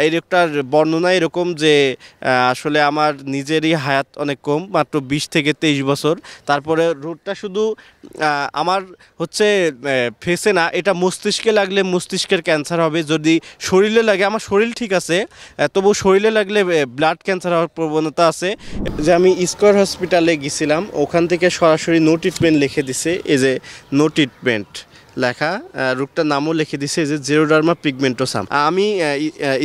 এই রোগটার বর্ণনা এরকম যে আসলে আমার নিজেরই হায়াত অনেক কম, মাত্র 20 থেকে 23 বছর। তারপরে রোগটা শুধু আমার হচ্ছে ফেসে না, এটা মস্তিষ্কে লাগলে মস্তিষ্কের ক্যান্সার হবে। যদি শরীরে লাগে, আমার শরীর ঠিক আছে, তবু শরীরে লাগলে ব্লাড ক্যান্সার হওয়ার প্রবণতা আছে। যে আমি স্কয়ার হসপিটালে গেছিলাম, ওখান থেকে সরাসরি নো ট্রিটমেন্ট লিখে দিছে। এই যে নো ট্রিটমেন্ট লেখা, রোগটার নামও লিখে দিছে যে জেরোডার্মা পিগমেন্টোসাম। আমি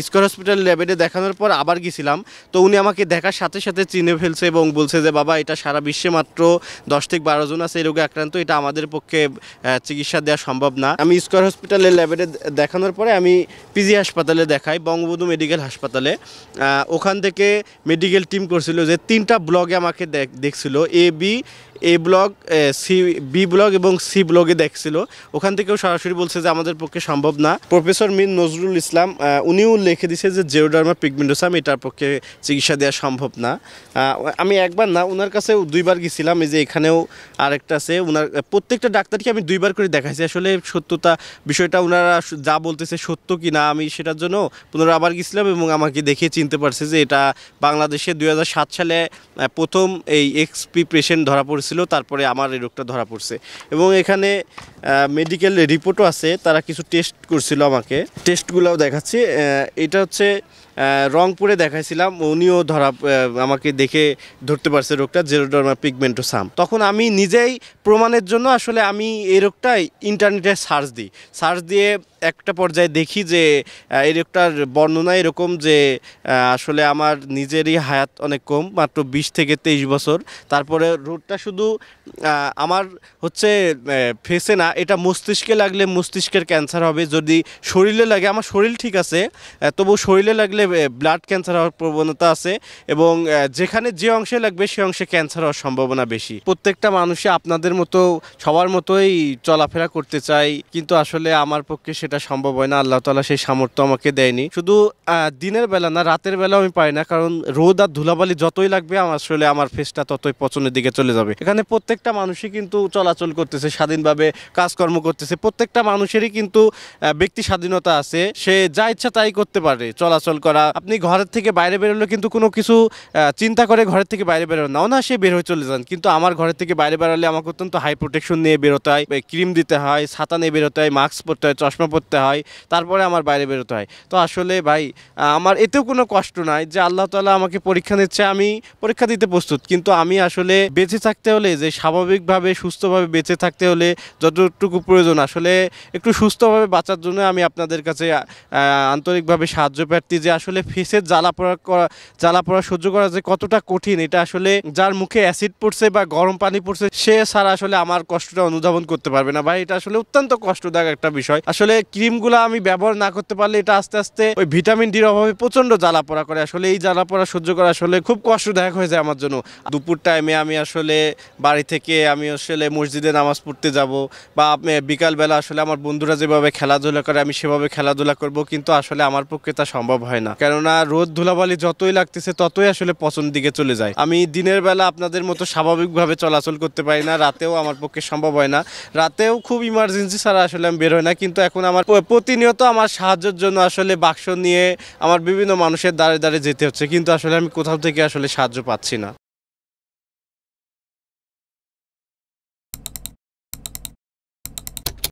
স্কয়ার হসপিটাল ল্যাবে দেখানোর পর আবার গেছিলাম, তো উনি আমাকে দেখার সাথে সাথে চিনে ফেলছে এবং বলছে যে বাবা, এটা সারা বিশ্বে মাত্র 10 থেকে 12 জন আছে এই রোগে আক্রান্ত, এটা আমাদের পক্ষে চিকিৎসা দেওয়া সম্ভব না। আমি স্কয়ার হসপিটালের ল্যাবে দেখানোর পরে আমি পিজি হাসপাতালে দেখাই, বঙ্গবন্ধু মেডিকেল হাসপাতালে। ওখান থেকে মেডিকেল টিম করছিল যে 3টা ব্লগে আমাকে দেখছিল, এ ব্লগ, বি ব্লগ এবং সি ব্লগে দেখছিল। ওখান থেকেও সরাসরি বলছে যে আমাদের পক্ষে সম্ভব না। প্রফেসর মীর নজরুল ইসলাম উনিও লিখে দিছে যে জেরোডার্মা পিগমেন্টোসাম, এটার পক্ষে চিকিৎসা দেওয়া সম্ভব না। আমি একবার না, ওনার কাছে 2বার গেছিলাম। এই যে এখানেও আরেকটা আছে, ওনার প্রত্যেকটা ডাক্তারকে আমি 2বার করে দেখাইছি। আসলে সত্যতা বিষয়টা ওনারা যা বলতেছে সত্য কি না, আমি সেটার জন্য পুনরায় আবার গেছিলাম এবং আমাকে দেখে চিনতে পারছে যে এটা বাংলাদেশে 2007 সালে প্রথম এই এক্সপি পেশেন্ট ধরা পড়েছিল, তারপরে আমার এই রোগটা ধরা পড়ছে। এবং এখানে মেডিকেল রিপোর্টও আছে, তারা কিছু টেস্ট করছিল আমাকে, টেস্টগুলোও দেখাচ্ছি। এটা হচ্ছে রংপুরে দেখাইছিলাম, উনিও আমাকে দেখে ধরতে পারছে রোগটা জেরোডার্মা পিগমেন্টোসাম। তখন আমি নিজেই প্রমাণের জন্য আসলে আমি এই রোগটা ইন্টারনেটে সার্চ দিয়ে একটা পর্যায়ে দেখি যে এই রোগটার বর্ণনা এরকম যে আসলে আমার নিজেরই হায়াত অনেক কম, মাত্র 20 থেকে 23 বছর। তারপরে রোগটা শুধু আমার হচ্ছে ফেসে না, এটা মস্তিষ্কে লাগলে মস্তিষ্কের ক্যান্সার হবে। যদি শরীরে লাগে, আমার শরীর ঠিক আছে, তবু শরীরে লাগলে ব্লাড ক্যান্সার হওয়ার প্রবণতা আছে এবং যেখানে যে অংশে লাগবে সে অংশে ক্যান্সার হওয়ার সম্ভাবনা বেশি। প্রত্যেকটা মানুষই আপনাদের মতো সবার মতোই চলাফেরা করতে চায়, কিন্তু আসলে আমার পক্ষে সেটা সম্ভব হয় না। আল্লাহ তাআলা সেই সামর্থ্য আমাকে দেয়নি। শুধু দিনের বেলা না, রাতের বেলাও আমি পারি না, কারণ রোদ আর ধুলাবালি যতই লাগবে আসলে আমার ফেসটা ততই পচনের দিকে চলে যাবে। এখানে প্রত্যেকটা মানুষই কিন্তু চলাচল করতেছে, স্বাধীনভাবে কাজকর্ম করতেছে। প্রত্যেকটা মানুষেরই কিন্তু ব্যক্তি স্বাধীনতা আছে, সে যা ইচ্ছা তাই করতে পারে, চলাচল করা। আপনি ঘরের থেকে বাইরে বেরোলে কিন্তু কোনো কিছু চিন্তা করে ঘরের থেকে বাইরে বেরোন না, সে বের হয়ে চলে যান। কিন্তু আমার ঘরের থেকে বাইরে বেরোলে আমাকে অত্যন্ত হাই প্রোটেকশন নিয়ে বেরোতে হয়, ক্রিম দিতে হয়, ছাতা নিয়ে বেরোতে হয়, মাস্ক পরতে হয়, চশমা পরতে হয়, তারপরে আমার বাইরে বেরোতে হয়। তো আসলে ভাই, আমার এতেও কোনো কষ্ট নাই যে আল্লাহ তাআলা আমাকে পরীক্ষা নিচ্ছে, আমি পরীক্ষা দিতে প্রস্তুত। কিন্তু আমি আসলে বেঁচে থাকতে হলে, যে স্বাভাবিকভাবে সুস্থভাবে বেঁচে থাকতে হলে যতটুকু প্রয়োজন, আসলে একটু সুস্থভাবে বাঁচার জন্য আমি আপনাদের কাছে আন্তরিকভাবে সাহায্য প্রার্থী। যে আসলে ফেসের জ্বালা পোড়া সহ্য করা যে কতটা কঠিন, এটা আসলে যার মুখে অ্যাসিড পড়ছে বা গরম পানি পড়ছে সে ছাড়া আসলে আমার কষ্টটা অনুধাবন করতে পারবে না ভাই। এটা আসলে অত্যন্ত কষ্টদায়ক একটা বিষয়। আসলে ক্রিমগুলো আমি ব্যবহার না করতে পারলে এটা আস্তে আস্তে ওই ভিটামিন ডির অভাবে প্রচন্ড জ্বালা পোড়া করে। আসলে এই জ্বালা পোড়া সহ্য করা আসলে খুব কষ্টদায়ক হয়ে যায় আমার জন্য। দুপুর টাইমে আমি আসলে বাড়ি থেকে আমি আসলে মসজিদে নামাজ পড়তে যাব, বা বিকালবেলা আসলে আমার বন্ধুরা যেভাবে খেলাধুলা করে আমি সেভাবে খেলাধুলা করব, কিন্তু আসলে আমার পক্ষে তা সম্ভব হয় না। কেননা রোদ ধুলাবালি যতই লাগতেছে ততই আসলে পছন্দ দিকে চলে যায়। আমি দিনের বেলা আপনাদের মতো স্বাভাবিকভাবে চলাচল করতে পারি না, রাতেও আমার পক্ষে সম্ভব হয় না। রাতেও খুব ইমার্জেন্সি ছাড়া আসলে আমি বের হই না। কিন্তু এখন আমার প্রতিনিয়ত আমার সাহায্যের জন্য আসলে বাক্স নিয়ে আমার বিভিন্ন মানুষের দ্বারে দ্বারে যেতে হচ্ছে, কিন্তু আসলে আমি কোথাও থেকে আসলে সাহায্য পাচ্ছি না।